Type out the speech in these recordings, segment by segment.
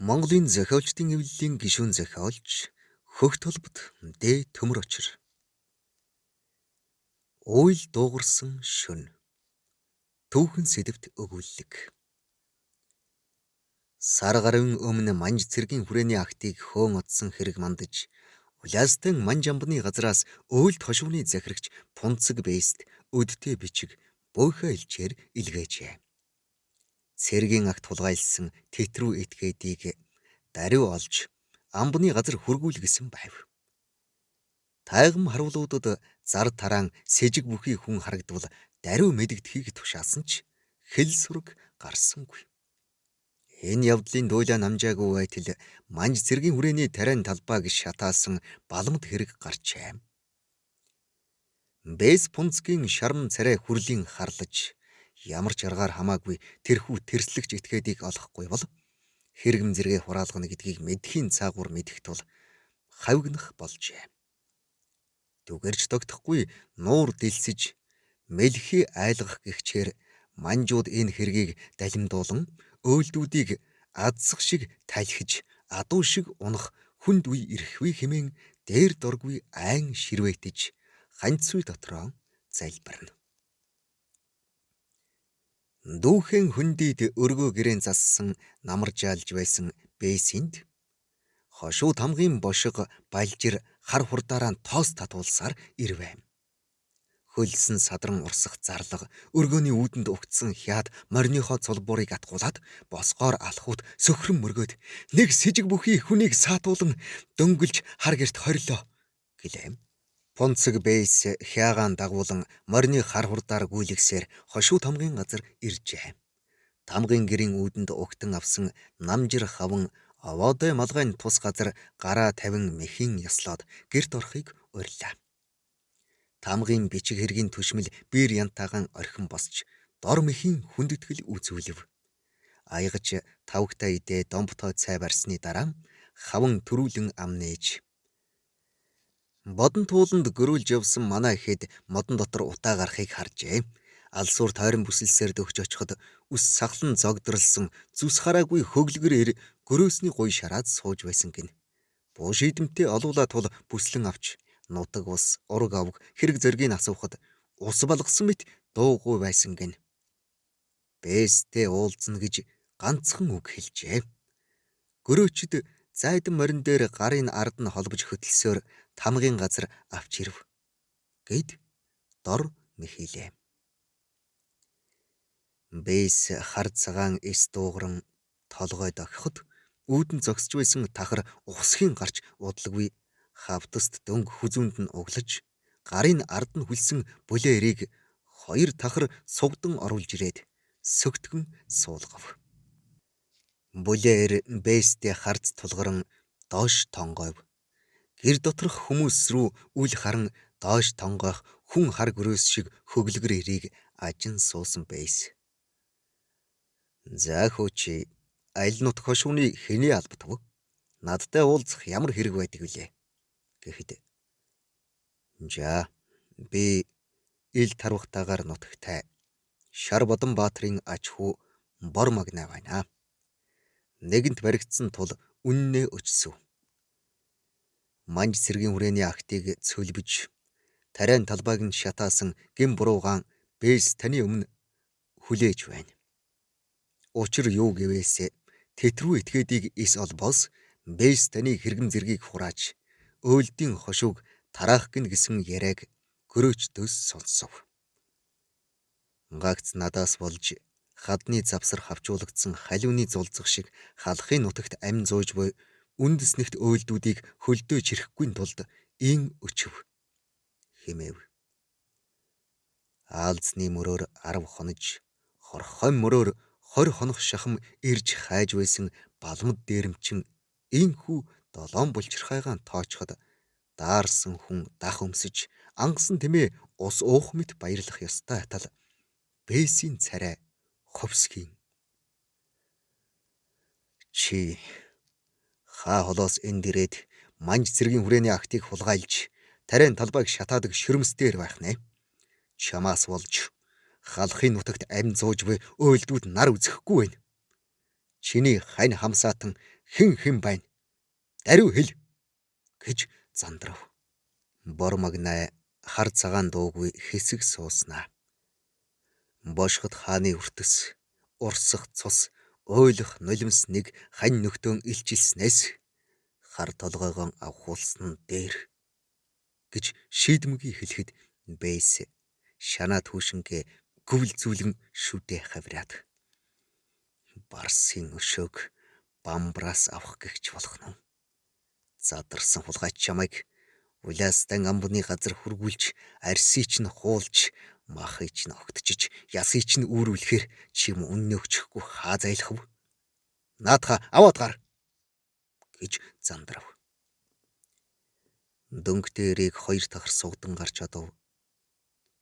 Монголын зохиолчдын эвлэлийн гишүүн зохиолч Хөх толбод дэ төмөр очир. Уйл дуугарсан шөнө. Түүхэн сэдвт өгүүллэг. Сар гарын өмнө манж цэргийн хүрээний актыг хөөн отсон хэрэг мандаж, уляастан манж амбны газраас өөлт хошууны захирагч Пунцэг бэйст өдтэй бичиг буйхаа илчээр илгээжээ. Цэргийн акт хулгайлсан тэтрүү этгээдийг даруй олж амбны газар хүргүүлгэсэн байв. Тайгам харуулуудад зар тараан сэжиг бүхий хүн харагдвал даруй мэдэгдэхийг тушаасан ч хэл сураг гарсангүй. Энэ явдлын дуйлаа намжаагүй байтал манж цэргийн хүрээний тариан талбайг шатаасан баламт хэрэг гарчээ. Бэс Пунцгийн шарм царай хүрлийн харлаж ямар ч аргаар хамаагүй тэрхүү тэрслэгч этгээдийг олохгүй бол хэрэгм зэрэгэ хураалгана гэдгийг мэдхийн цаагуур мэдэх тул хавигнах болжээ. Түгэрч тогтохгүй нуур дэлсэж мэлхий айлгах гихчээр манжууд энэ хэргийг далимдуулан өөлдүүдийг адсах шиг талхиж адуу шиг унах хүнд үе ирэхүй хэмээн дээр доргүй айн ширвэтэж ханьцуй дотроо залбирна. Дүүхэн хүндийд өргөө гэрэн зассан намар жаалж байсан бэсинд хошуу тамгын бошиг балжир хар хурдаараа тоос татуулсаар ирвэ. Хөлсөн садран урсах зарлага өргөөний үүдэнд угтсан хяад морныхоо цулбуурыг атгуулад босгоор алхууд сөхрөн мөргөөд нэг сэжиг бүхий хүнийг саатуулан дөнгөлж хар гэрт хорилоо гэлээ. Пунцэг бэйс хяагаан дагуулан морны хар хурдаар гүйлгсээр хошуу тамгын газар иржээ. Тамгын гэрийн үүдэнд угтан авсан намжир хаван овоодой малгайн тус газар гараа тавин мэхийн яслаад гэрт орохыг урьлаа. Тамгын бичиг хэргийн түшмэл биер янтаагаан орхин босч дор мэхийн хүндэтгэл үзүүлв. Аягаж тавгтай идээ домбтоо цай барсны дараа хаван төрүүлэн ам нээж бодон тууланд гөрүүлж явсан манай ихэд модон дотор утаа гарахыг харжээ. Алсуур тойрон бүсэлсээр дөгч очиход үс сахлан зогдролсон зүс хараагүй хөглгөрээр гөрөөсний гуй шараад сууж байсан гин. Буу шийдэмтэй олуулаа тул бүслэн авч нутаг ус ураг авг хэрэг зэргийг асуухад ус балгасан мэт дуугүй байсан гин. Бэстэй уулзна гэж ганцхан үг хэлжээ. Гөрөөчд зайдан морин дээр гарын ард нь холбож хөтөлсөөр тамгын газар авч ирв гэд дор мэхийлээ. Бэс хар цагаан эс дуугаран толгой дохиход үүдэн зогсож байсан тахар ухсхийн гарч удалгүй хавтаст дөнгө хүзүүнд нь углаж гарын ард нь хүлсэн булээ эрийг хоёр тахар сугдан оруулж ирээд сөгтгөн суулгав. Булээр бэстэй харц тулгаран доош тонгойв. Гэр доторх хүмүүс рүү үл харан доош тонгойх хүн хар гөрөөс шиг хөглгөр эрийг ажин суусан бэс. За хөөчи аль нут хошууны хэний албатв? Надтай уулзах ямар хэрэг байдаг вүлээ? Гэхэд за би ил тарвахтаагаар нутагтай Шар Бодон Баатрын аж хүү Бор Магнай байна. Нэгэнт баригдсан тул үннээ өчсөв. Манж цэргийн хүрээний актыг цөлбөж тариан талбайг нь шатаасан гин буруугаан бэс таны өмнө хүлээж байна. Учир юу гэвээсэ тэтрүү этгээдийг эс олбоос бэс таны хэрэгм зэргийг хурааж өөлдийн хошууг тараах гин гэсэн яриаг гөрөөчдөөс сонсов. Гагц надаас болж хадны завсар хавчуулагдсан халиуны зулцах шиг халахын нутагт амь зууж буй үндэснэгт өөлдүүдийг хөлдөө чирэхгүй тулд ин өчөв хэмэв. Аалзны мөрөөр 10 хонож хорхой мөрөөр 20 хонох шахам ирж хайж байсан балмад дээрэмчин инхүү 7 булчирхайгаан тоочход даарсан хүн дах өмсөж ангасан тэмээ ус уух мэт баярлах ёстой атал бэсийн царай хувсхийн. Чи хаа холоос энд ирээд манж цэргийн хүрээний актыг хулгайлж тариан талбайг шатаадаг ширмсдээр байх нэ. Чамаас болж халахын нутагт амь зууж буй өөлдүүд нар үзэхгүй байна. Чиний хань хамсаатан хэн байна? Даруй хэл гэж зандрав. Бор магнай хар цагаан дуугүй хэсэг сууснаа. Бошгод хааны үртэс, урсах цус, ойлох нулимс нэг хань нөхдөөн илчилснээс хар толгойгон авахулсан дээр гэж шийдэмгий хэлэхэд Бэйс шанаа түүшингээ гүвэл зүйлэн шүдэ хавраад. Барсын өшөөг бамбраас авах гэгч болох нь. Задарсан хулгайч чамайг улаастан амбны газар хүргүүлж, арсыг нь хуулж, махыг нь огтчиж, ясыг нь үүрүүлэхээр чи юм үннээ өчөхгүй хаа зайлах вэ? Наадха аваад гар гэж зандрав. Дөнгө дээрийг хоёр тахар сугдан гарч одов.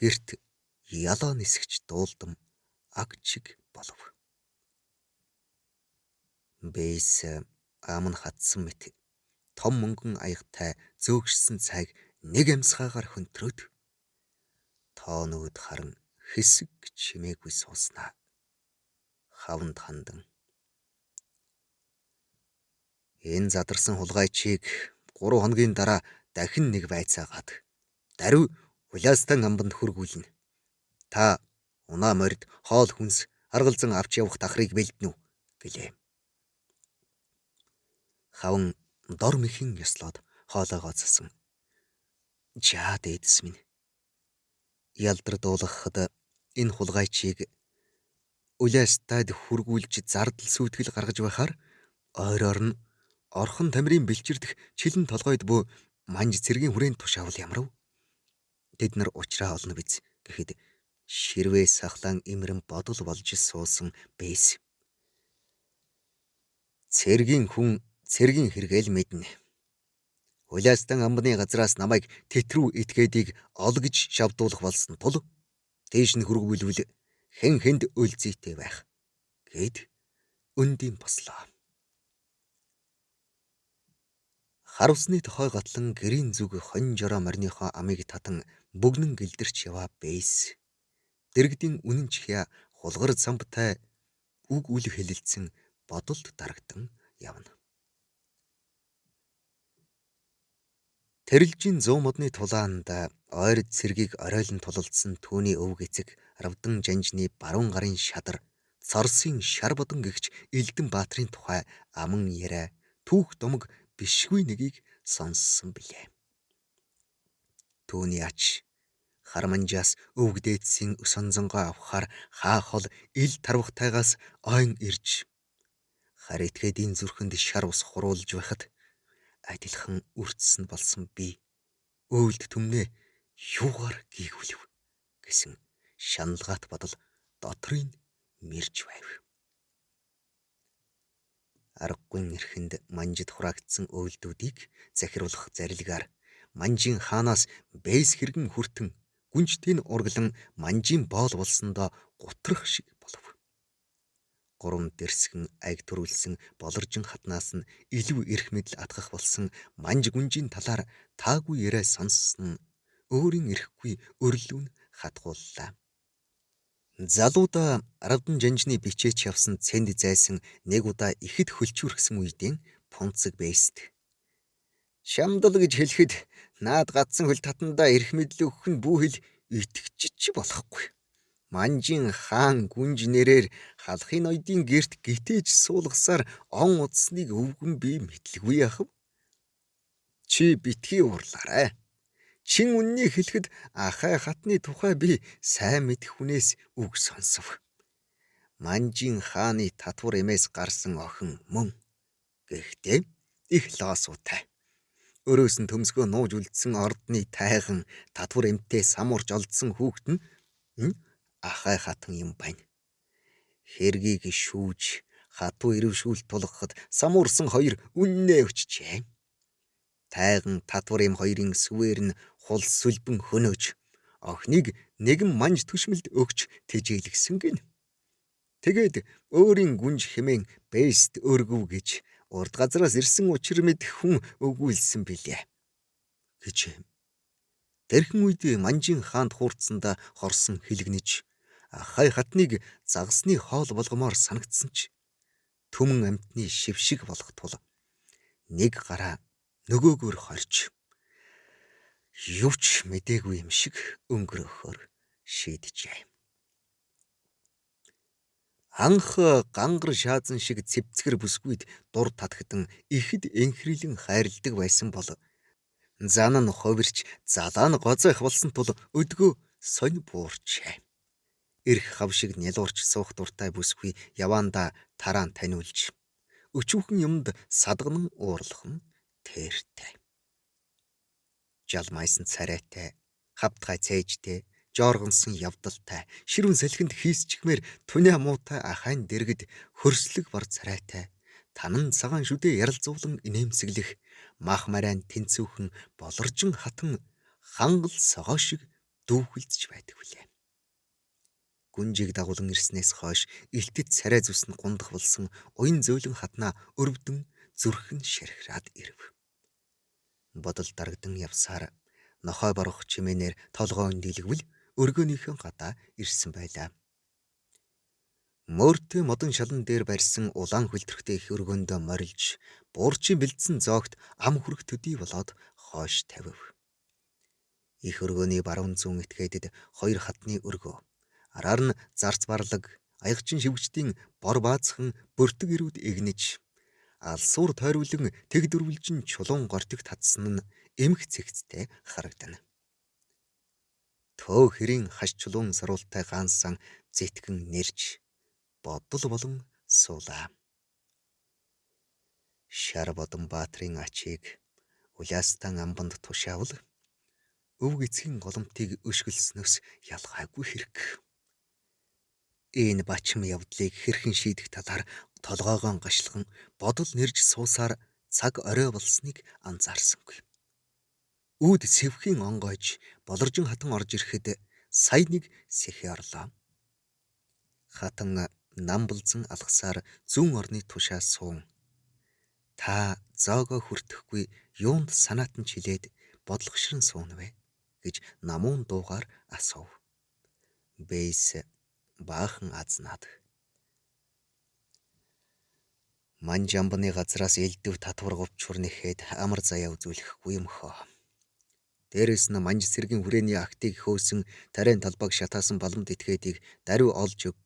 Гэрт ялаа нисгч дуулдам аг чиг болов. Бэйс ам нь хатсан мэт том мөнгөн аягтай зөөгшсөн цайг нэг амсгаагаар хөнтрөөд тоонууд харан хэсэг чимээгүй сууснаа. Хавнд хандан. Энэ задарсан хулгайчийг 3 хоногийн дараа дахин нэг байцаагаад даруй улаастан амбанд хөргүүлнэ. Та унаа морид хоол хүнс аргалзан авч явах тахрыг бэлдэнэ үү гэлээ. Хаван дор мэхэн ёслоод хоолоогоо цасан. Жаа дээдэс минь. Ялдар дуулгахад энэ хулгайчийг улаастад хөргүүлж зардал сүйтгэл гаргаж байхаар ойроор нь орхон тамирын бэлчирдэх чихэн толгойд буу манж цэргийн хүрээнд тушаавал ямар вэ? Тэд нар уучраа олно биз гэхэд ширвээ сахлан имрэн бодол болж суусан Бэйс. Цэргийн хүн цэргийн хэрэгэл мэднэ. Улаастан амбны газраас намайг тэтрүү этгээдийг ол гэж шавдуулах болсон тул тийш нь хөргүүлвэл хэн хэнд үлзийтэй байх гэд өндийн бослоо. Хар усны тохой гатлан гэрийн зүг хонь жороо морныхоо амийг татан бүгнэн гэлдэрч яваа Бэйс. Дэрэгдийн үнэн чихя хулгар замбтай үг үл хэлэлцэн бодолд дарагдан явна. Тэрэлжийн 100 модны тулаанд ойрд цэргийг оройлон тулалдсан түүний өвг эцэг равдан жанжны баруун гарын шадар цорсын шар бодон гэгч Элдэн Баатрын тухай аман яриа түүх домог бишгүй нэгийг сонссон билээ. Түүний ач харманжаас өвг дээдсийн өсөнзөнгөө авахаар хаа хол ил тарвахтайгаас ойн ирж хар этгээдийн зүрхэнд шар ус хуруулж байхад адилхан үрдсэн болсон би өөлд түмнээ юугаар гийгүүлв гэсэн шаналгаат бодол дотрын мэрж байв. Аргагүй нэрхэнд манжид хураагдсан өөлдүүдийг захируулах зарилгаар манжийн хаанаас Бэйс хэрэгэн хүртэн гүнжтийн урглан манжийн боол болсондоо гутрах шиг болов. Гурван дэрсгэн аяг төрүүлсэн болоржин хатнаас нь илүү эрх мэдэл атгах болсон манж гүнжийн талаар таагүй яриа сонссон нь өөрийн эрэхгүй өрлүүн хатгууллаа. Залуудаа равдан жанжны бичээч явсан цэнд зайсан нэг удаа ихэд хөлчүүрхсэн үедийн пунцэг Бэйст. Шамдал гэж хэлэхэд наад гацсан хөл татандаа эрх мэдэл өгөх нь бүү хэл итгэж болохгүй. Манжийн хаан гүнж нэрээр халахын ноёдын герт гитээж суулгасаар он удсныг өвгөн би мэдлгүй яхав. Чи битгий уурлаарай. Чин үннийг хэлэхэд ахай хатны тухай би сайн мэдэх хүнээс үг сонсов. Манжийн хааны татвар эмээс гарсан охин мөн. Гэхдээ их лоосуутай. Өрөөс нь төмсгөө нууж үлдсэн ордны тайхан татвар эмтээ самуурч олдсон хүүхэд нь ахай хатан юм байна. Хэргийг шүүж хатуу ирвшүүл тулгахад самуурсан хоёр үннээ өчжээ. Тайган татвар эм хоёрын сүвээр нь хул сүлбэн хөнөөж охиныг нэгэн манж төшмөлд өгч тэжээлгсэн гин. Тэгээд өөрийн гүнж хэмээн Бэйст өргөв гэж урд газраас ирсэн учир мэдэх хүн өгүүлсэн билээ гэж. Тэрхэн үед манжийн хаанд хуурцсандаа хорсон хэлгэнэж ахай хатныг загсны хоол болгомоор санагдсан ч Түмэн амьтны шившиг болох тул нэг гараа нөгөөгөр хорж юу ч мэдээгүй юм шиг өнгөрөөхөөр шийджээ. Анх гангар шаазан шиг цэвцгэр бүсгүйд дур татагдан ихэд энхрийлэн хайрладаг байсан бол зан нь хувирч залаа нь гоцойх болсон тул өдгөө сонь буурчээ. Ирэх хав шиг нялуурч суух дуртай бүсгүй яваанда тараан таниулж өчүүхэн юмд садганан уурлах нь тэртэй. Жал майсан царайтай, хавтгай цээжтэй, жооргонсон явдалтай, ширүүн салхинд хийсчихмээр туня муутай ахайн дэргэд хөрслөг бар царайтай, танан цагаан шүдэ яралзуулан инээмсэглэх, мах марайн тэнцүүхэн болоржин хатан хангал согоо шиг дүүхэлдэж байдаг билээ. Гүнжийг дагуулan ирснээс хойш илтэд царай зүсн гундах болсон уян зөөлөн хатнаа өрөвдөн зүрхэн ширхраад ирэв. Бодол дарагдан явсаар нохой борох чимээнээр толгой өндөлгөвл өргөөнийхэн гадаа ирсэн байлаа. Мөөртэй модон шалан дээр барьсан улаан хөлтөрхтэй их өргөөндөө морилж, буурчин бэлдсэн зоогт ам хүрэх төдий болоод хойш тавив. Их өргөөний баруун зүүн этгээдэд хоёр хатны өргөө, араар нь зарц барлаг, аягчин шивгчдийн бор баацхан бөртөг ирүүд игнэж, алсуур тойруулан тэгдүрвэлжин чулуун гортиг татсан нь эмх цэгцтэй харагдана. Төө хэрийн хаш чулуун саруултай гаансан зэтгэн нэрж бодол болон суулаа. Шар бодон баатрын ачийг уляастан амбанд тушаавал өвг эцгийн голомтыг өшгөлснөөс ялгаагүй хэрэг. Энэ бачим явдлыг хэрхэн шийдэх талаар толгоогоо гашлан бодол нэрж суусаар цаг орой болсныг анзаарсангүй. Үүд сэвхийн онгойж болоржин хатан орж ирэхэд сая нэг сэхэ орлоо. Хатан намбалзан алгасаар зүүн орны тушаа суун. Та зоогоо хүртэхгүй юунд санаатан чилээд бодлогошрон суунвэ гэж намуун дуугаар асуув. Бэйс баахан азнаад. Манжамбаны газраас элдв татвар говчур нэхэд амар заяа үзүүлэхгүй юм хоо. Дээрээс нь манж сэргийн хүрээний актыг хөөсөн тарайн талбайг шатаасан баламд этгээдийг даруй олж өг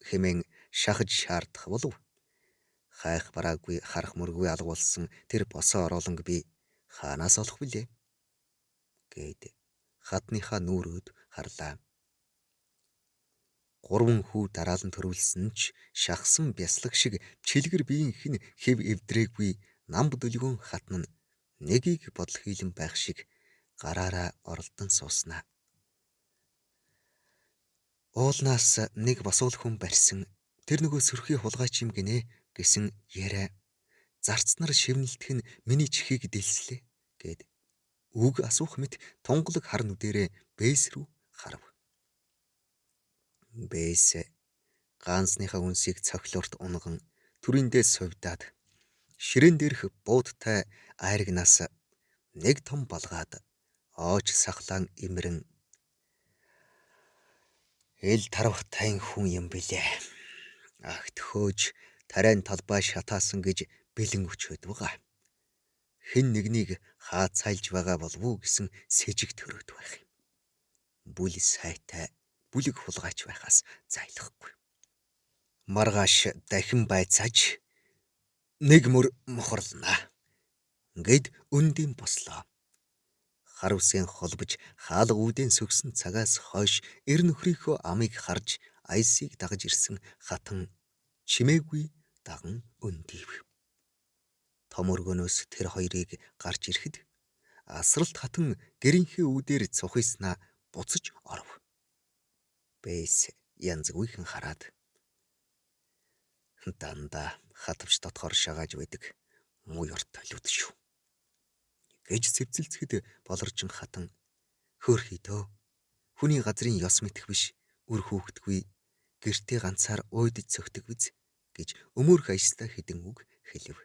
хэмээн шахаж шаардах болов. Хайх бараагүй харах мөргүй алга болсон тэр босоо ороолонг би хаанаас олох вүлээ гэд хатныхаа нүүрөөд харлаа. Гурван хүү дараалан төрүүлсэн ч шахсан бяслаг шиг чилгэр биеийн хэн хэв эвдрээгүй намб дөлгөөн хатна нэгийг бодол хийлэн байх шиг гараараа оролдон сууснаа. Уулнаас нэг босуул хүн барьсан тэр нөгөө сөрхий хулгайч юм гинэ гэсэн яриа зарцнаар шивнэлтэх нь миний чихийг дэлслээ гэд үг асуух мэт тунгалаг хар нүдэрээ бэйс рүү харав. Бэйс гаансныхаа үнсийг цохилуурт унган түрийндээ сувдаад ширээн дээрх буудтай айрагнаас нэг том балгаад оож сахлаан имрэн эл таравхтайн хүн юм билээ. Агт хөөж тарайн талбай шатаасан гэж бэлэн өчөөд байгаа. Хэн нэгнийг хаа цайлж байгаа болов уу гэсэн сэжиг төрөөд байх юм. Бүл сайтай бүлэг хулгайч байхаас зайлахгүй. Маргааш дахин байцааж нэг мөр мохорлнаа гэд өндийн бослоо. Хар үсийн холбож хаалга үүдэн сөгсөн цагаас хойш эр нөхрийнхөө амийг харж аясыг дагаж ирсэн хатан чимээгүй даган өндийв. Том өргөнөөс тэр хоёрыг гарч ирэхэд асралт хатан гэрийнхээ үүдээр цухиснаа буцаж оров. Бэйс янзгүйхэн хараад дандаа хатвч дотхоор шагааж байдаг муу ёртой лүд шүү гэж зэвцэлцэхэд болоржин хатан хөөрхийдөө хүний газрын ёс мэдэх биш үр хөөгдгүй гэртээ ганцаар уйдж цогтөг биз гэж өмөөрх аястай хэдэн үг хэлв.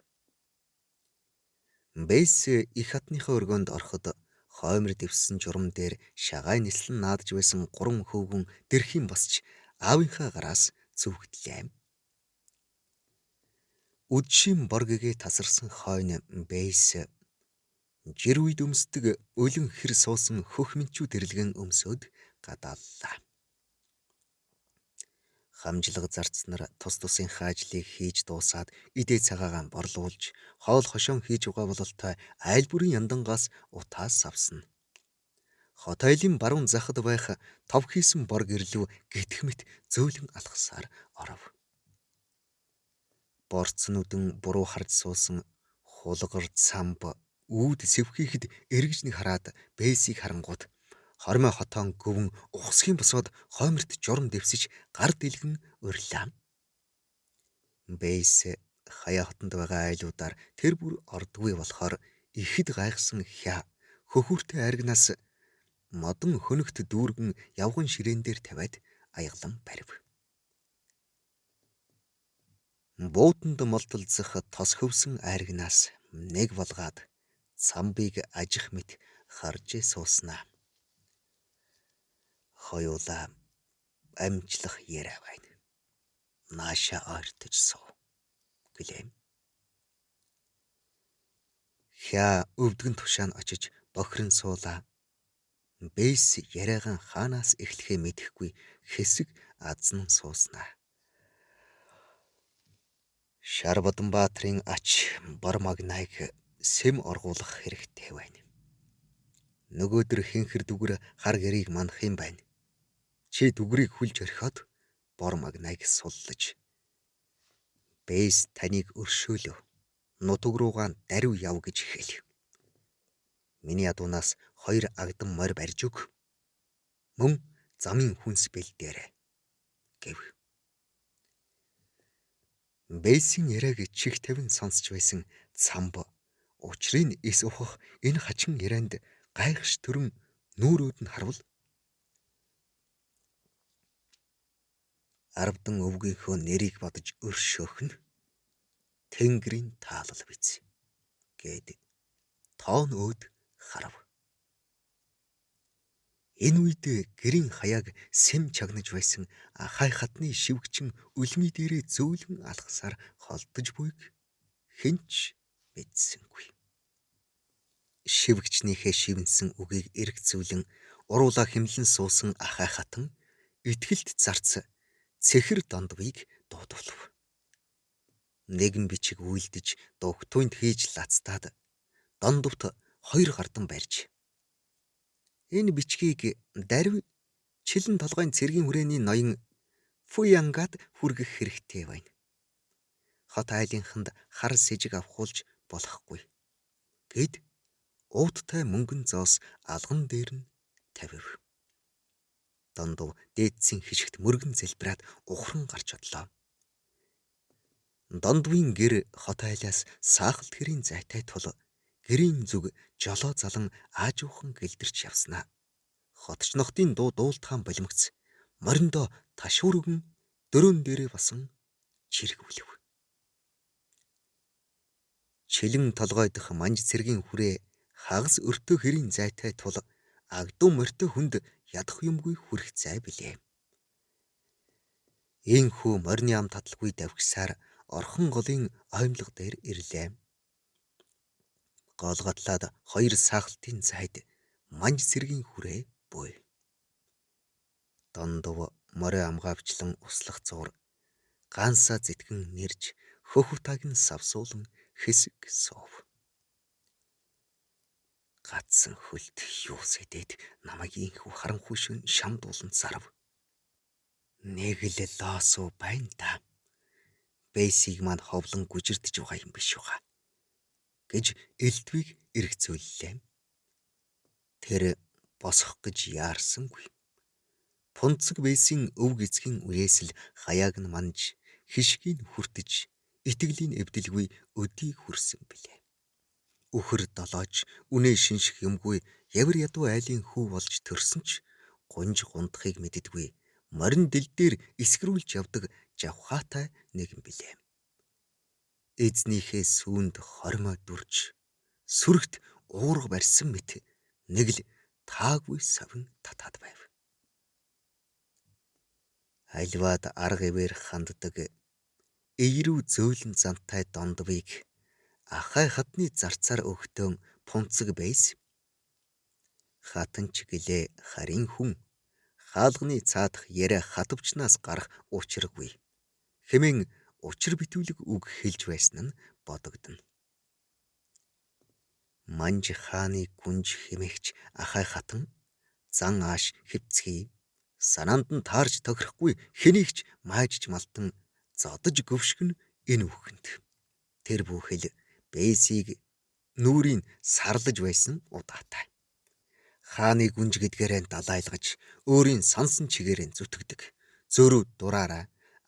Бэйс их хатныхаа өргөөнд ороход хоймор дэвссэн журам дээр шагаай нислэн наадж байсан гурван хөвгүн дэрхийн босч аавынхаа гараас зүвгдлээ. Үдшийн боргигээ тасарсан хойно Бэйс жир үед өмсдөг өлөн хэр суусан хөх минчүүд ирэлгэн өмсөд гадааллаа. Хамжлага зарцнаар тус тусынхаа ажлыг хийж дуусаад идээ цагаагаан борлуулж хоол хошоон хийж угаа бололтой айл бүрийн яндангаас утаас авсна. Хот айлын баруун захад байх тов хийсэн борг ирлүү гитх мэт зөөлөн алхасаар оров. Борцнуудын буруу харж суусан хулгар цамб үүд сэвхийхэд эргэж нэг хараад Бэйсийг харангууд хормой хотоон гөвөн ухсхийн босоод хойморт журам дэвсэж гар дэлгэн өрлөө. Бэйс хаяа хотонд байгаа айлуудаар тэр бүр ордгүй болохоор ихэд гайхсан хя хөхүүртэй айргнаас модон хөнөгт дүүргэн явган ширээн дээр тавиад аяглан барив. Буутанд молтолцох тос хөвсөн айргнаас нэг болгоод цамбыг ажих мэт харж сууснаа. Хоёулаа амжлах яриа байна. Нааша ойртож суу гэлээ. Хя өвдгөн тушаанд очиж бохирон суулаа. Бэйс яриагаан хаанаас эхлэхээ мэдэхгүй хэсэг азан сууснаа. Шарбаданбаатрын ач бар магнайг сэм оргуулах хэрэгтэй байна. Нөгөөдөр хинхэр дүгэр хар гэрийг манах юм байна. Чи дүгрийг хүлж орхиод бор магнайг суллаж. Бэйс таныг өршөөлөө. Нутаг руугаа даруй яв гэж хэлв. Миний ядуунаас 2 агдан морь барьж өг. Мөн замын хүнс бэлдээрэ гэв. Бэйсийн яриаг чих тавин сонсч байсан цамб учрыг эс ухах энэ хачин ярианд гайхш төрөн нүүрүүд нь харвал арвдан өвгийнхөө нэрийг бодож өршөөх нь Тэнгэрийн таалал биз гэд тоон өөд харав. Энэ үед гэрийн хаяаг сэм чагнаж байсан хай хатны шивгчин үлми дээрээ зөөлөн алхасаар холдож буйг хинч мэдсэнгүй. Шивгчнийхээ шивнсэн үгийг эргцүүлэн уруулаа хэмлэн суусан хай хатан итгэлт зарц цэхэр дондвийг дуудвалв. Нэгэн бичиг үйлдэж дугтуйнд хийж лацтаад дондвт 2 гардан барьж. Энэ бичгийг даруй члэн толгойн цэргийн хүрээний ноён Фуянгад хүргэх хэрэгтэй байна. Хот айлынханд хар сэжиг авахулж болохгүй гэд ууттай мөнгөн зоос алган дээр нь тавив. Дондов дээдсийн хишгт мөргөн зэлбраад ухран гарч одлоо. Дондвын гэр хот айлаас саахалт хэрийн зайтай тул гэрийн зүг жолоо залан аажуухан гэлдэрч явснаа. Хотч нохтын дуу дуултгаан болимгц мориндоо ташуурган дөрөөн дээрээ басан чиргүүлв. Чилэн толгой дах манж цэргийн хүрээ хагас өртөө хэрийн зайтай тул агдуу морьтой хүнд ядах юмгүй хүрэх зай билээ. Ийхүү морины ам таталгүй давхисаар орхон голын оймлого дээр ирлээ. Гол готлаад 2 саахалтын зайд манж цэргийн хүрээ буй. Дондов морио амгаавчлан услах зуур гансаа зэтгэн нэрж хөхүтаг нь савсуулан хэсэг суув. Гацсан хөлт юу сэдээд намайг ийхүү харанхуй шөн шамдуулан зарав. Нэг л лоосуу байна да. Бэйсийг мань ховлон гүжирдэж байгаа юм биш үга гэж элдвийг эргцүүллээ. Тэр босох гэж яарсангүй. Пунцэг Бэйсийн өв эцгийн үеэс л хаяаг нь манж хишгийг хүртэж итгэлийн эвдэлгүй өдийг хүрсэн билээ. Үхэр долоож үнэ шинших юмгүй явар ядуу айлын хүү болж төрсөн ч гунж гундахыг мэддэггүй морин дэл дээр эсгрүүлж явдаг жавхаатай нэгэн билээ. Эзнийхээ сүүнд хормой дүрж сүргт уурга барьсан мэт нэг л таагүй совин татаад байв. Альваад арга ивээр ханддаг эерүү зөөлөн зантай дондвыг ахай хатны зарцаар өгтөн пунцэг бейс хатанч гэлээ харин хүн хаалганы цаадах яриа хатвчнаас гарах учиргүй хэмээн учир битүүлэг үг хэлж байсан нь бодогдно. Манж хааны гүнж хэмээгч ахай хатан зан ааш хэвцгий санаанд нь таарч тохирохгүй хэнийгч маажж малтан зодож гөвшгөн энэ үхэнд тэр бүхэл бэйсийг нүрийн сарлаж байсан удаатай. Хааны гүнж гэдгээрээ далайлгаж өөрийн сансан чигээрээ зүтгэдэг зөрүү дураараа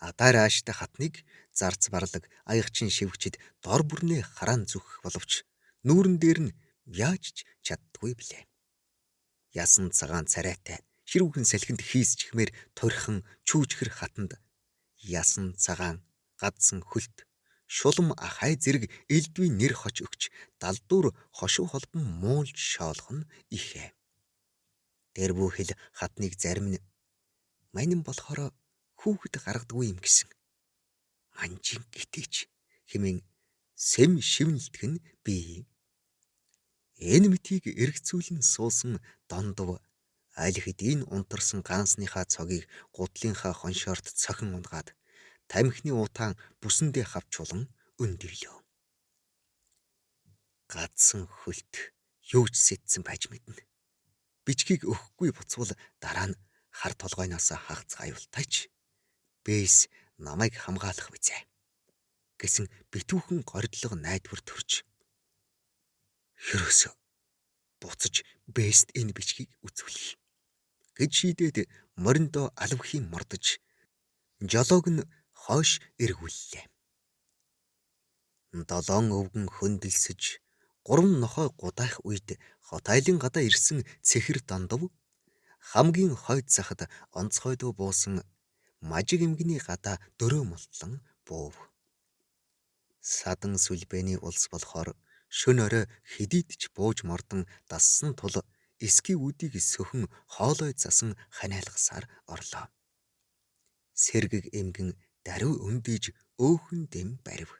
адаар ааштай хатныг зарц барлаг аягчин шивгчэд дор бүрнээ хараан зүхэх боловч нүүрэн дээр нь яаж ч чаддгүй билээ. Ясан цагаан царайтай ширүүхэн салхинд хийсчихмээр торхон чүүжхэр хатанд ясан цагаан гадсан хөлт шулам ахай зэрэг элдвийн нэр хоч өгч далдуур хошуу холбон муулж шоолох нь ихэ. Тэр бүхэл хатныг зарим нь манин болохоор хүүхэд гаргадгүй юм гэсэн. Манжин гитээч хэмээн сэм шивнэлтэх нь бий. Энэ мэтийг эргцүүлэн суусан дондов аль хэдийн унтарсан гаансныхаа цогийг гудлынхаа хоншоорт цохин унгаад тамхины утаан бүсэндээ хавчулан өндөөлөө. Гадсан хөлт юу ч сэтсэн байж мэднэ. Бичгийг өгөхгүй буцвал дараа нь хар толгойноос хагацгаа юултайч бэйс намайг хамгаалах визээ гэсэн битүүхэн горилго найдвар төрж хөрөөсө буцаж бэйст энэ бичгийг үзүүлэх гэж шийдээд мориндоо алвхийн мордож жолоог нь хойш эргүүллээ. 7 өвгөн хөндлөсөж 3 нохой гудаах үед хот айлын гадаа ирсэн цэхэр дондов хамгийн хойд захад онцгойдоо буусан мажиг эмгэний гадаа дөрөө мултлан буув. Садан сүлбэний улс болохоор шөнө орой хэдийдч бууж мордон дассан тул эсгийн үдийг сөхөн хоолой засан ханиалгасаар орлоо. Сэргэг эмгэн даруй өндийж өөхөн дэм барив.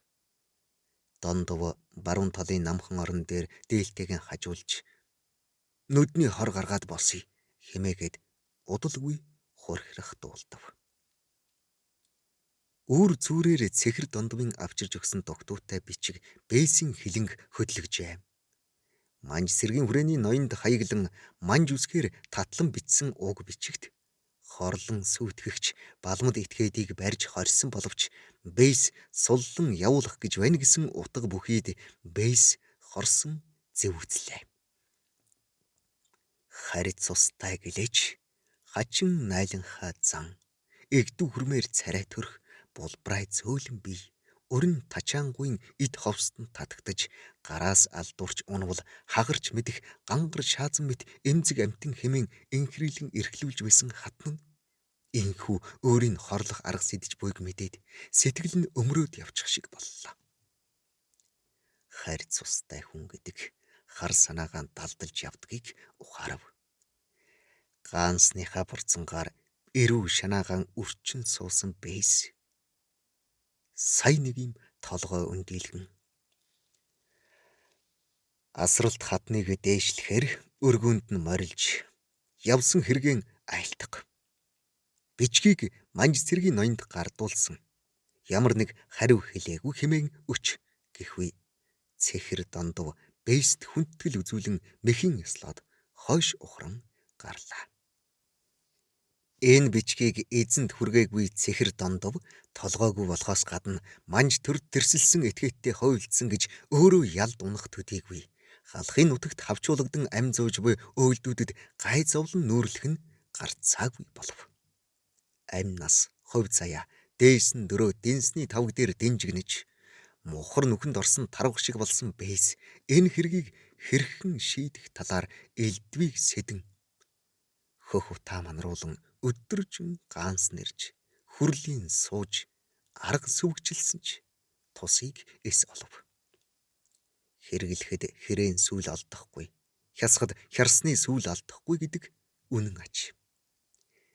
Дондов баруун талын намхан орон дээр дээлтэйг хажуулж нүдний хор гаргаад босъё хэмээгээд удалгүй хурхирах дуулдав. Үүр зүрээр цэхэр дондвын авчирж өгсөн дугтуутай бичиг бэйсийн хилэнг хөдлөгжээ. Манж сэргийн хүрээний ноёнд хаяглан манж үсгээр татлан бичсэн уг бичигт хорлон сүйтгэгч балмад этгээдийг барьж хорьсон боловч бэйс суллан явуулах гэж байна гэсэн утга бүхийд бэйс хорсон зэвүүцлээ. Харит цустай гэлээч хачин найланхаа зан эгдүү хүрмээр царай төрх булбрай зөөлөн бий өрн тачаангуйн эд ховстон татагдаж гараас алдуурч унвал хагарч мэдэх гангар шаазан мэт эмзэг амтэн хэмээн инхрийлэн эрхлүүлж байсан хатан инхүү өөрийн хорлох арга сэдэж буйг мэдээд сэтгэл нь өмрөөд явчих шиг боллоо. Харь цустай хүн гэдэг хар санаагаа далдалж явдгийг ухаарав. Гаансныхаа бурцангаар эрүү шанаагаан үрчин суусан бэйс сая нэг юм толгой өндийлгэн асралт хатныг дээшлэхээр өргөнд нь морилж явсан хэрэгэн айлтга. Бичгийг манж цэргийн ноёнд гардуулсан ямар нэг хариу хэлээгүй хэмээн өч гэхүй цэхэр дондов бэйст хүндэтгэл үзүүлэн мэхийн яслаад хойш ухран гарлаа. Энэ бичгийг эзэнд хүргээгүй цэхэр дондов толгойгүй болохоос гадна манж төрд тэрсэлсэн этгээдтэй хойлдсон гэж өөрөө ялд унах төдийгүй халахын нутагт хавчуулагдан ам зууж буй өөлдүүдэд гай зовлон нүүрлэх нь гарцаагүй болов. Ам нас хувь заяа дээсэн дөрөө дэнсний тавг дээр дэнжигнэж мухар нүхэнд орсон тарвах шиг болсон бэйс энэ хэргийг хэрхэн шийдэх талаар элдвийг сэдэн хөх утаа манруулан өдөржин гаанс нэрж хүрлийн сууж арга сүвгчилсэн ч тусыг эс олов. Хэрэглэхэд хэрээн сүүл алдахгүй, хясахад хярсны сүүл алдахгүй гэдэг үнэн аж.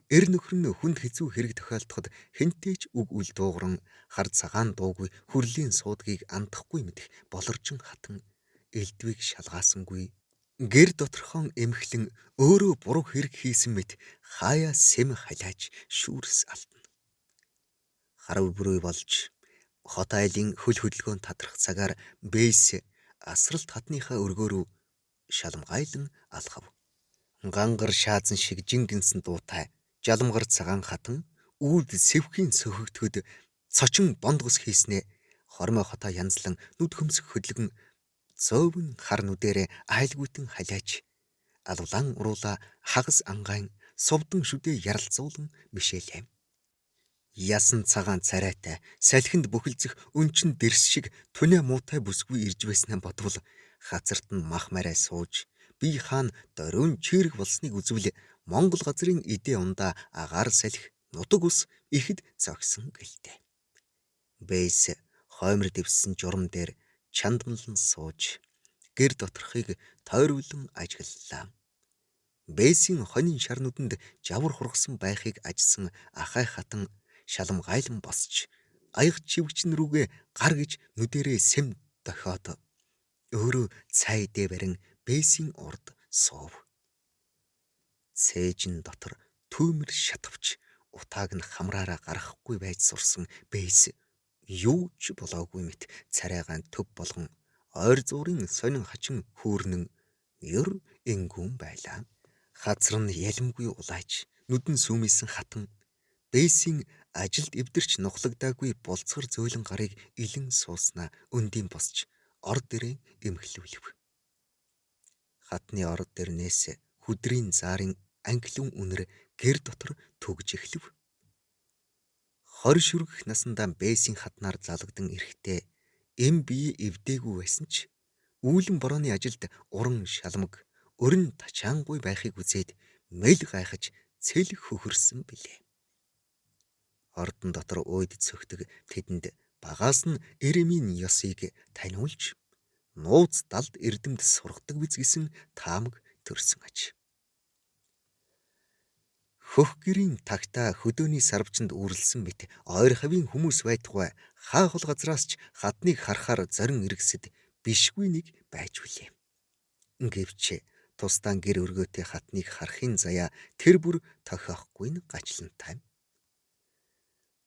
Эр нөхөр нь хүнд хэцүү хэрэг тохиолдоход хэнтэй ч үг үл дуугаран хар цагаан дуугүй хүрлийн суудгийг андахгүй мэдэх болоржин хатан элдвийг шалгаасангүй. Гэр доторхон эмхлэн өөрөө буруу хэрэг хийсэн мэт хаяа сэм халааж шүүрс алдна. Харав бүрүй болж хот айлын хөл хөдөлгөөн тадрах цагаар Бэйс асралт хатныхаа өргөөрөө шалмгайлан алхав. Гангар шаазан шиг жингэнсэн дуутай жаламгар цагаан хатан үүлд сэвхийн сөхөгдөхөд цочин бондгос хийснээ хормой хотоо янзлан нүд хөмсөх хөдлөгөн зөөвн хар нүдэрээ айлгүйтэн халиач алулаан уруула хагас ангаан сувдан шүдээ яралцуулан мишээлээ. Ясан цагаан царайтай салхинд бүхэлзэх өнчин дэрс шиг түнэ муутай бүсгүй ирж байснаа бодвол хацарт нь мах марай сууж бие хаан дөрөөн чирэг болсныг үзвэл Монгол газрын эдээ ундаа агаар салхи нутаг ус ихэд зогсон гэлтэй. Бэйс хоймор дэвссэн журам дээр чандмалан сууж гэр доторхыг тойруулан ажиглалаа. Бэйсийн хонин шарнууданд жавар хургасан байхыг ажсан ахай хатан шалмгайлан босч аяг чивгчин рүүгээ гар гэж нүдэрээ сэм дохиод өөрөө цай дэ барин Бэйсийн урд суув. Цээжин дотор түүмэр шатавч утааг нь хамраараа гаргахгүй байж сурсан Бэйс юу ч болоогүй мэт царайгаан төв болгон ойр зуурын сонин хачин хүүрнэн ер энгүүн байлаа. Хазар нь ялимгүй улайж нүдэн сүмийсэн хатан Бэйсийн ажилд эвдэрч нухлагдаагүй болцгор зөөлөн гарыг илэн сууснаа өндийн босч орд дээрээ эмхлүүлв. Хатны орд дээрнээс хүдрийн заарын англиун үнэр гэр дотор түгж эхлэв. Хор шүргэх насандаа Бэйсийн хатнаар залгдан ирэхдээ эм бие эвдээгүй байсан ч үүлэн борооны ажилд уран шалмаг өрн тачаангүй байхыг үзээд мэл гайхаж цэл хөхөрсөн билээ. Ордон дотор уйд цөхдөг тэдэнд багаас нь эремийн ёсыг таниулж нууц далд эрдэмд сургадаг биз гэсэн таамаг төрсөн аж. Хөх гэрийн тагтаа хөдөөний сарвчанд үүрлсэн мэт ойр хавийн хүмүүс байтугай хаа хол газраас ч хатныг харахаар зорин эргэсэд бишгүй нэг байж билээ. Гэвч тусдаан гэр өргөөтэй хатныг харахын заяа тэр бүр тохиохгүй нь гачлантай.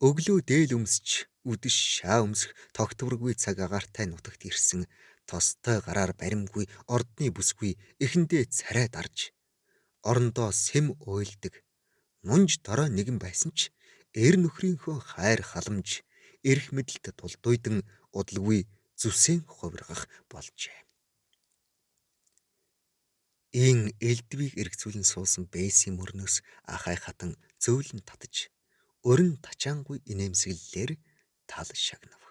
Өглөө дээл өмсч үдэш шаа өмсөх тогтворгүй цаг агаартай нутагт ирсэн тостой гараар баримгүй ордны бүсгүй эхэндээ царай дарж орондоо сэм уйлдаг мунж дорой нэгэн байсан ч эр нөхрийнхөө хайр халамж эрх мэдэлд тулдуйдан удалгүй зүсээн хувиргах болжээ. Ийн элдвийг эргцүүлэн суусан Бэйсийн мөрнөөс ахай хатан зөөлөн татаж өрн тачаангүй инээмсэглэлээр тал шагнав.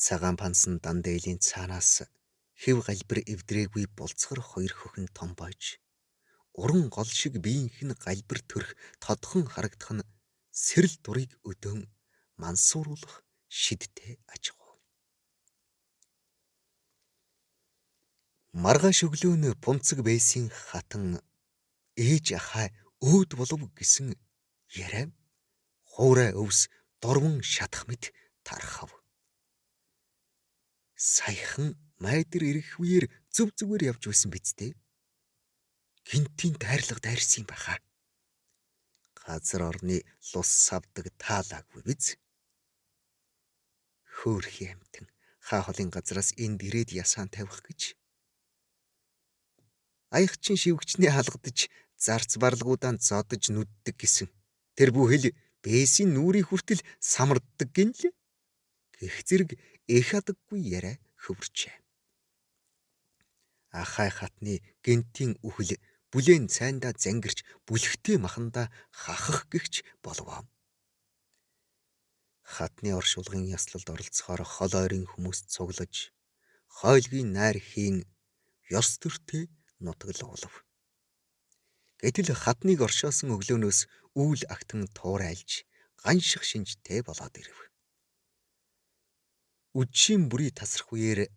Цагаан пансан дандээлийн цаанаас хэв галбир эвдрээгүй болцгор хоёр хөхн том бойж уран гол шиг биеийнх нь галбир төрх тодхон харагдах нь сэрэл дурыг өдөөн мансууруулах шидтэй аж ахуй. Маргааш өглөөн пунцэг Бэйсийн хатан ээж ахай өөд болов гэсэн яриа хуурай өвс дорвон шатах мэт тархав. Саяхан майдэр ирэх үеэр зөв зүгээр явж байсан биз дээ. Гинтийн дайрлага дайрсан юм баха. Газар орны лус савдаг таалаагүй биз. Хөөрхи амтэн хаа холын газраас энд ирээд ясаан тавих гэж. Аягчин шивгчний халгадж зарц барлагуудаа зодож нүддэг гэсэн. Тэр бүхэл Бэйсийн нүрийн хүртэл самарддаг гинл. Гэх зэрэг эх адаггүй яриа хөвөрчээ. Ахай хатны гинтийн үхэл бүлээн цайндаа зангирч бүлэгтэй махандаа хахах гихч болов. Хатны оршуулгын яслалд оролцохоор хол ойрын хүмүүс цуглаж хойлгийн найр хийн ёс төртэй нутаглуулав. Гэтэл хатныг оршоосон өглөөнөөс үүл агтан туурайлж ганших шинжтэй болоод ирэв. Үдшийн бүрий тасрах үеэр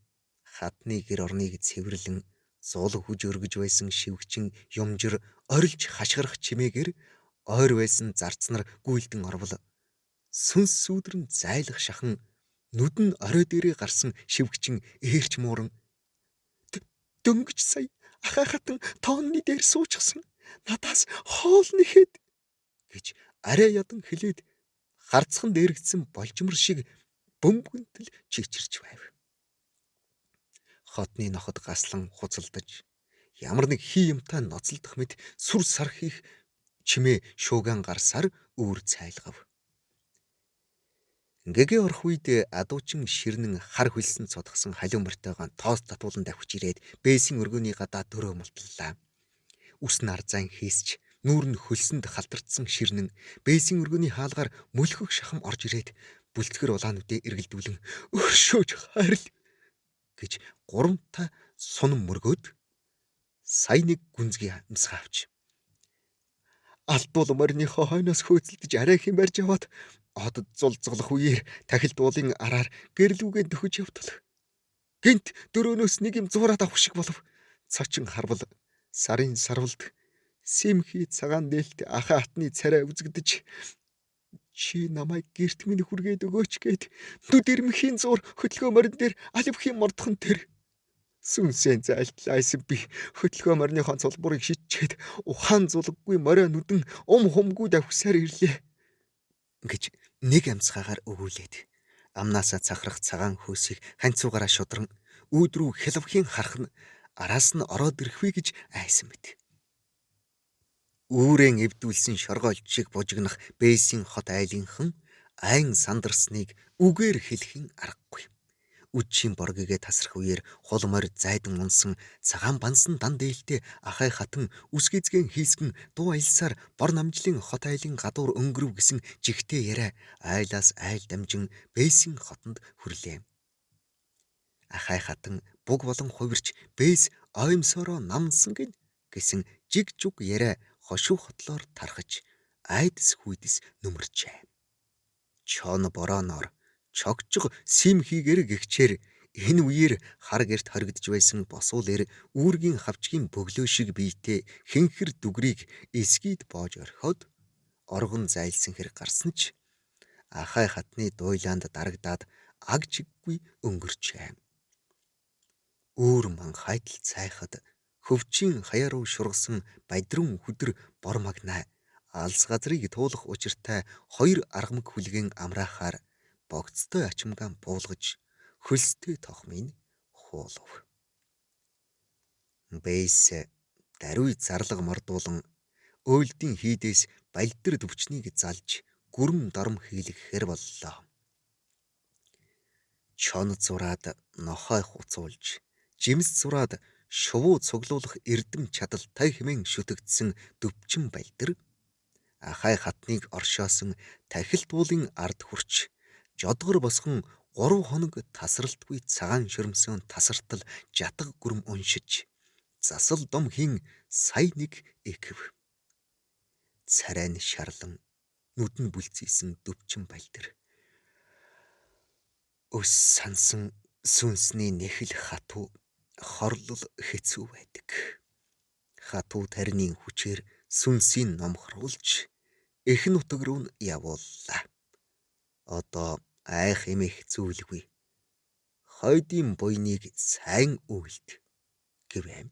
хатны гэр орныг цэвэрлэн зул хүж өргөж байсан шивгчин юмжир орилж хашгирах чимээгээр ойр байсан зарцнаар гүйлдэн орвол сүнс сүүдрэн зайлах шахан нүд нь орой дээрээ гарсан шивгчин ээрч мууран дөнгөж сая ахаа хатан тоонны дээр суучихсан надаас хоол нэхэд гэж арай ядан хэлээд харцхан дээргдсэн болжмор шиг бөмбөгөнтөл чичирч байв. Хотны ноход гаслан хуцалдаж ямар нэг хий юмтай ноцолдох мэт сүр сар хийх чимээ шууган гарсаар үүр цайлгав. Гэгээ орох үед адуучин ширнэн хар хөлсөн цодгсон халиун мартайгаан тоос татуулан давхиж ирээд бээсийн өргөний гадаа дөрөө мултлаа. Үс нар зан хийсч нүүр нь хөлсөнд халтардсан ширнэн бээсийн өргөний хаалгаар мөлхөх шахам орж ирээд бүлцгэр улаануудыг эргэлдүүлэн өршөөж хайрл гэж гурамтай сунан мөргөөд сая нэг гүнзгий амсгаа авч алдуул морьныхоо хойноос хөөцөлдөж арай хэм барьж яваад одод зулцглах үеэр тахил дуулын араар гэрлүүгээ дөхөж явтал гинт дөрөөнөөс нэг юм зуураад авах шиг болов цочин харвал сарын сарвалд симхи цагаан нээлт ахаа хатны царай үзэгдэж чи намайг гэрт минь хүргээд өгөөч гээд нүд ирмэхийн зуур хөдөлгөө морин дээр аливхийн мордхон тэр сүнсээ зайлтлаасан би хөдөлгөө морины цулбурыг шидчээд ухаан зулггүй морио нүдэн хумгүй давхсаар ирлээ гэж нэг амсгаагаар өгүүлээд амнаасаа цахрах цагаан хөөсийг ханцуугаараа шудран өөдрүү хялвхийн харах нь араас нь ороод ирэхвэ гэж айсан мэт. Үүрэн эвдүүлсэн шоргоолж шиг бужигнах бээсийн хот айлынхан айн сандарсныг үгээр хэлхийн аргагүй. Үдшийн боргигээ тасрах үеэр хул морь зайдан унсан цагаан бансан дан дээлтэй ахай хатан үсгэзгэн хийсгэн дуу аялсаар бор намжлын хот айлын гадуур өнгөрөв гэсэн жигтэй яриа айлаас айл дамжин бээсийн хотонд хүрлээ. Ахай хатан буг болон хувирч бээс оймсороо намсан гэсэн жиг жуг яриа хошуу хотлоор тархаж айдас хүйдэс нүмерчээ. Чон борооноор чогжго сим хийгэр гихчээр энэ үеэр хар герт хоригдж байсан босуулэр үүргийн хавчгийн бөглөө шиг биетэй хинхэр дүгрийг эсгийд боож орхиод оргон зайлсан хэрэг гарсан ч ахай хатны дуйлаанд дарагдаад аг чиггүй өнгөрчээ. Үүр ман хайтал цайхад хөвчийн хаяа руу шургасан бадрун хүдэр бор магнаа алс газрыг туулах учиртай хоёр аргамаг хүлгэн амраахаар богцтой ачимгаан буулгаж хөлстэй тохмын хуулав. Бэйс даруй зарлаг мордуулан өөлдийн хийдээс балдэр дөвчнийг залж гүрэм дорм хийлгэхээр боллоо. Чон зураад нохой хуцуулж жимс зураад шувуу цуглуулах эрдэм чадалтай хэмээн шүтэгдсэн дөвчин балдэр ахай хатныг оршоосон тахил дуулын ард хүрч жодгор босгон 3 хоног тасралтгүй цагаан шөрмсөн тасартал жатаг гүрэм уншиж засал дом хийн сая нэг экв царай нь шарлан нүд нь бүлцээсэн дөвчин балдэр өс сансан сүнсний нэхэл хатуу хорлол хэцүү байдаг. Хатуу тарины хүчээр сүнсийг номхруулж эх нутаг руу явууллаа. Одоо айх эмэх зүйлгүй. Хойдын буйныг сайн үйлд гэвэм.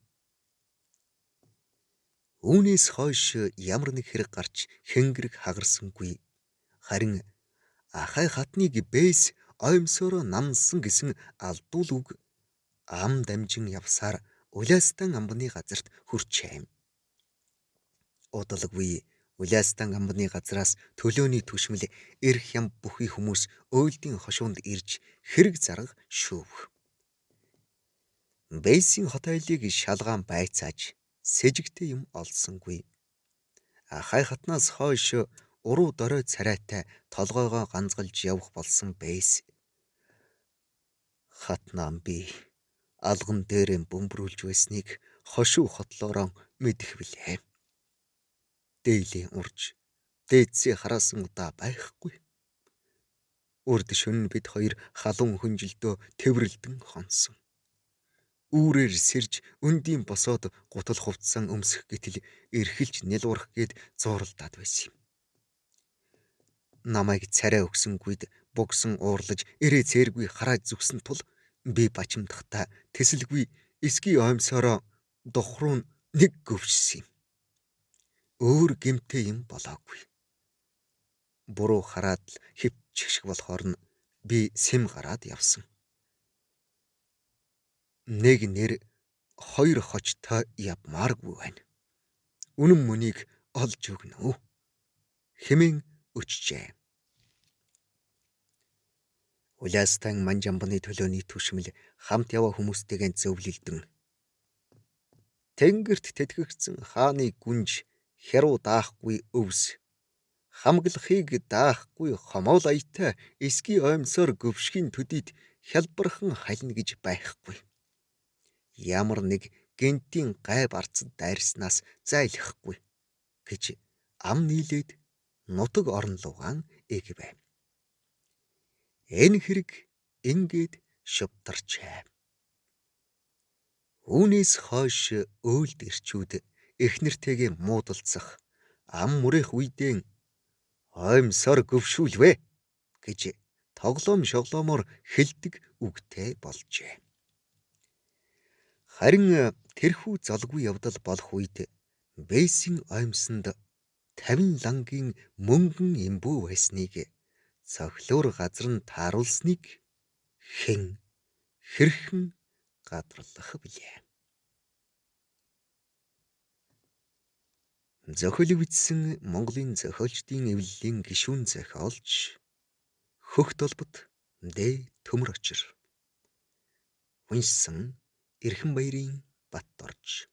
Үүнээс хойш ямар нэг хэрэг гарч хэнгэрэг хагарсангүй. Харин ахай хатныг бээс оймсороо намсан гэсэн алдуул үг ам дамжин явсаар Улястан амбаны газарт хүрчээ. Удалгүй Улястан амбаны газраас төлөөний түшмэл эрх ям бүхий хүмүүс өөлдийн хошуунд ирж хэрэг зарга шүүв. Бээсийн хот айлыг шалгаан байцааж сэжигтэй юм олсонгүй. Ахай хатнаас хойш уруу дорой царайтай толгойгоо ганцгалж явах болсон бээс. Хатнаан би алган дээрээ бөмбөрүүлж байсныг хошуу хотлоороо мэдэх билээ. Дээлийн урж дээдсээ хараасан удаа байхгүй. Урд шөнө бид хоёр халуун хүнжилдөө тэврэлдэн хонсон. Үүрээр сэрж өндийн босоод гутал хувцсан өмсөх гэтэл эрхэлж нялуурах гээд зууралдаад байсан юм. Намайг царай өгсөнгүйд бугсан уурлаж эрээ цээргүй харааж зүгсэн тул би бачимдахдаа тэсэлгүй эсгий оймсороо духруу нэг гөвшсөн юм. Өөр гэмтэй юм болоогүй. Буруу хараад л хөвчих шиг болохоор нь би сэм гараад явсан. Нэг нэр хоёр хочтой явмааргүй байна. Үнэн мөнийг олж өгнө үү хэмээн өчжээ. Уляастан манжамбаны төлөөний түшмэл хамт яваа хүмүүстэйгэн зөвлөлдөн. Тэнгэрт тэтгэгдсэн хааны гүнж хяруу даахгүй өвс. Хамглахыг даахгүй хомоол аятай эсгий оймсоор гөвшгийн төдийд хялбархан халина гэж байхгүй. Ямар нэг гентийн гайв арцад дайрснаас зайлахгүй гэж ам нийлээд нутаг орон лугаан эгвэ. Энэ хэрэг ингээд шуптарчээ. Үүнээс хойш өөлд ирчүүд эхнэртэйгээ муудалцах ам мөрөх үедээ оймсоор гөвшүүлвэ гэж тоглоом шоглоомоор хэлдэг үгтэй болжээ. Харин тэрхүү залгүй явдал болох үед Бэйсийн оймсонд 50 лангийн мөнгөн эмбүү байсныг цохилуур газар нь тааруулсныг хэн хэрхэн гадарлах билээ. Зохиол бичсэн Монголын зохиолчдын эвлэлийн гишүүн зохиолч Хөх толбот Д. Төмөр очир. Уншсан Эрхэнбаярын Бат орж.